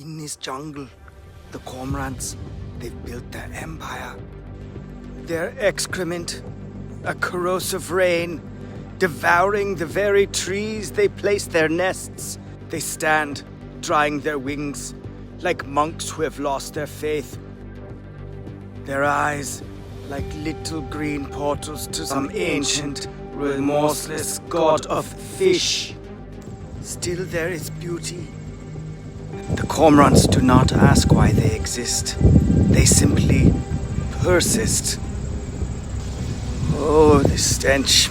In this jungle, the Cormorants, they've built their empire. Their excrement, a corrosive rain, devouring the very trees they place their nests. They stand, drying their wings, like monks who have lost their faith. Their eyes, like little green portals to some ancient, remorseless god of fish. Still there is beauty. The Cormorants do not ask why they exist. They simply persist. Oh, the stench.